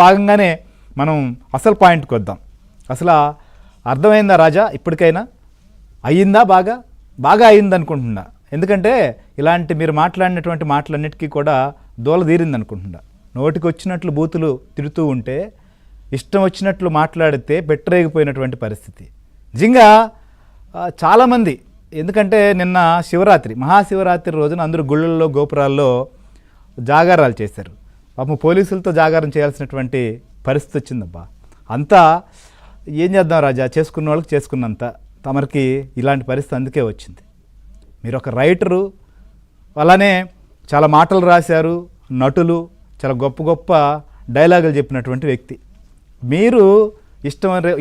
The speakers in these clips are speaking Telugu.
భాగంగానే మనం అసలు పాయింట్కి వద్దాం. అసలు అర్థమైందా రాజా? ఇప్పటికైనా అయ్యిందా? బాగా అయింది అనుకుంటున్నా. ఎందుకంటే ఇలాంటి మీరు మాట్లాడినటువంటి మాటలన్నిటికీ కూడా దూల తీరింది అనుకుంటున్నా. నోటికి వచ్చినట్లు బూతులు తిడుతూ ఉంటే, ఇష్టం వచ్చినట్లు మాట్లాడితే బెట్టరేగిపోయినటువంటి పరిస్థితి నిజంగా చాలామంది. ఎందుకంటే నిన్న శివరాత్రి, మహాశివరాత్రి రోజున అందరూ గుళ్ళల్లో గోపురాల్లో జాగారాలు చేశారు. పాపం పోలీసులతో జాగారం చేయాల్సినటువంటి పరిస్థితి వచ్చిందబ్బా. అంతా ఏం చేద్దాం రాజా, చేసుకున్న వాళ్ళకి చేసుకున్నంత, తమరికి ఇలాంటి పరిస్థితి అందుకే వచ్చింది. మీరు ఒక రైటరు, అలానే చాలా మాటలు రాశారు, నటులు, చాలా గొప్ప డైలాగులు చెప్పినటువంటి వ్యక్తి. మీరు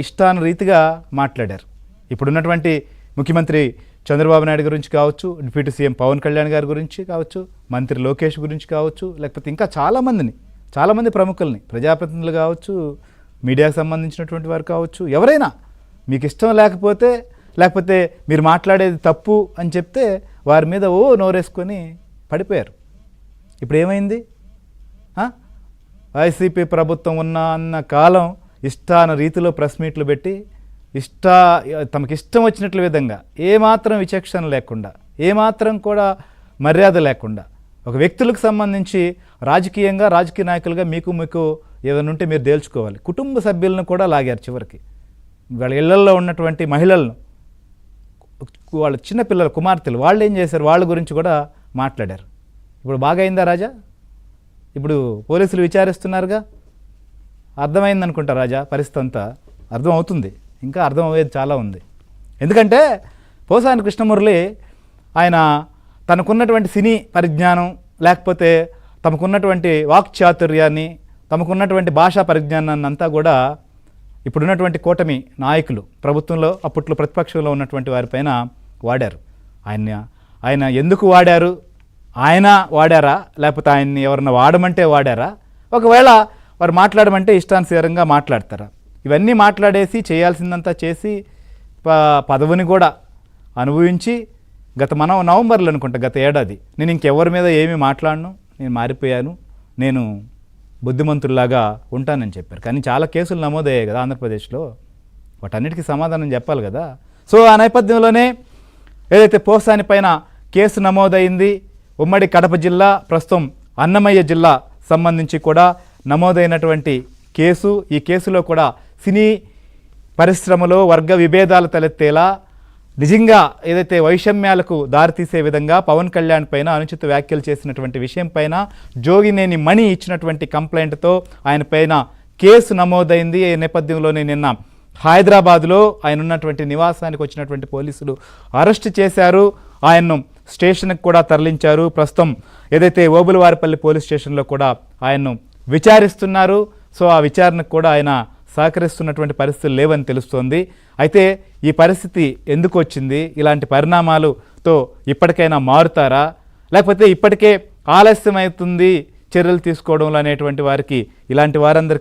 ఇష్టానురీతిగా మాట్లాడారు. ఇప్పుడున్నటువంటి ముఖ్యమంత్రి చంద్రబాబు నాయుడు గురించి కావచ్చు, డిప్యూటీ సీఎం పవన్ కళ్యాణ్ గారి గురించి కావచ్చు, మంత్రి లోకేష్ గురించి కావచ్చు, లేకపోతే ఇంకా చాలామంది ప్రముఖుల్ని, ప్రజాప్రతినిధులు కావచ్చు, మీడియాకు సంబంధించినటువంటి వారు కావచ్చు, ఎవరైనా మీకు ఇష్టం లేకపోతే మీరు మాట్లాడేది తప్పు అని చెప్తే వారి మీద నోరేసుకొని పడిపోయారు. ఇప్పుడు ఏమైంది? వైసీపీ ప్రభుత్వం అన్న కాలం ఇష్టాన రీతిలో ప్రెస్ మీట్లు పెట్టి తమకి ఇష్టం వచ్చినట్ల విధంగా, ఏమాత్రం విచక్షణ లేకుండా, ఏమాత్రం కూడా మర్యాద లేకుండా, ఒక వ్యక్తులకు సంబంధించి రాజకీయ నాయకులుగా మీకు ఏదైనా ఉంటే మీరు తేల్చుకోవాలి. కుటుంబ సభ్యులను కూడా లాగారు. చివరికి వాళ్ళ ఇళ్లల్లో ఉన్నటువంటి మహిళలను, వాళ్ళ చిన్నపిల్లల కుమార్తెలు, వాళ్ళు ఏం చేశారు, వాళ్ళ గురించి కూడా మాట్లాడారు. ఇప్పుడు బాగా అయిందా రాజా? ఇప్పుడు పోలీసులు విచారిస్తున్నారుగా. అర్థమైందనుకుంటా రాజా పరిస్థితి అంతా. అర్థం అవుతుంది, ఇంకా అర్థం అయ్యేది చాలా ఉంది. ఎందుకంటే పోసాని కృష్ణమురళి ఆయన తనకున్నటువంటి సినీ పరిజ్ఞానం, లేకపోతే తమకున్నటువంటి వాక్చాతుర్యాన్ని, తమకున్నటువంటి భాషా పరిజ్ఞానాన్ని అంతా కూడా ఇప్పుడున్నటువంటి కూటమి నాయకులు, ప్రభుత్వంలో అప్పట్లో ప్రతిపక్షంలో ఉన్నటువంటి వారిపైన వాడారు. ఆయన ఎందుకు వాడారు? ఆయన వాడారా, లేకపోతే ఆయన్ని ఎవరన్నా వాడమంటే వాడారా? ఒకవేళ వారు మాట్లాడమంటే ఇష్టానుసారంగా మాట్లాడతారా? ఇవన్నీ మాట్లాడేసి చేయాల్సిందంతా చేసి పదవిని కూడా అనుభవించి నవంబర్లో అనుకుంటా, గత ఏడాది, నేను ఇంకెవరి మీద ఏమీ మాట్లాడను, నేను మారిపోయాను, నేను బుద్ధిమంతుల్లాగా ఉంటానని చెప్పారు. కానీ చాలా కేసులు నమోదయ్యాయి కదా ఆంధ్రప్రదేశ్లో. వాటన్నిటికీ సమాధానం చెప్పాలి కదా. సో ఆ నేపథ్యంలోనే ఏదైతే పోసాని పైన కేసు నమోదైంది, ఉమ్మడి కడప జిల్లా, ప్రస్తుతం అన్నమయ్య జిల్లా సంబంధించి కూడా నమోదైనటువంటి కేసు. ఈ కేసులో కూడా సినీ పరిశ్రమలో వర్గ విభేదాలు తలెత్తేలా, నిజంగా ఏదైతే వైషమ్యాలకు దారితీసే విధంగా పవన్ కళ్యాణ్ పైన అనుచిత వ్యాఖ్యలు చేసినటువంటి విషయం పైన జోగినేని మణి ఇచ్చినటువంటి కంప్లైంట్తో ఆయన పైన కేసు నమోదైంది. ఈ నేపథ్యంలోనే నిన్న హైదరాబాద్లో ఆయన ఉన్నటువంటి నివాసానికి వచ్చినటువంటి పోలీసులు అరెస్ట్ చేశారు. ఆయన్ను స్టేషన్కి కూడా తరలించారు. ప్రస్తుతం ఏదైతే ఓబులవారిపల్లి పోలీస్ స్టేషన్లో కూడా ఆయన్ను విచారిస్తున్నారు. సో ఆ విచారణకు కూడా ఆయన సహకరిస్తున్నటువంటి పరిస్థితులు లేవని తెలుస్తోంది. అయితే ఈ పరిస్థితి ఎందుకు వచ్చింది? ఇలాంటి పరిణామాలతో ఇప్పటికైనా మారుతారా, లేకపోతే ఇప్పటికే ఆలస్యం అవుతుంది చర్యలు తీసుకోవడంలో అనేటువంటి వారికి, ఇలాంటి వారందరికీ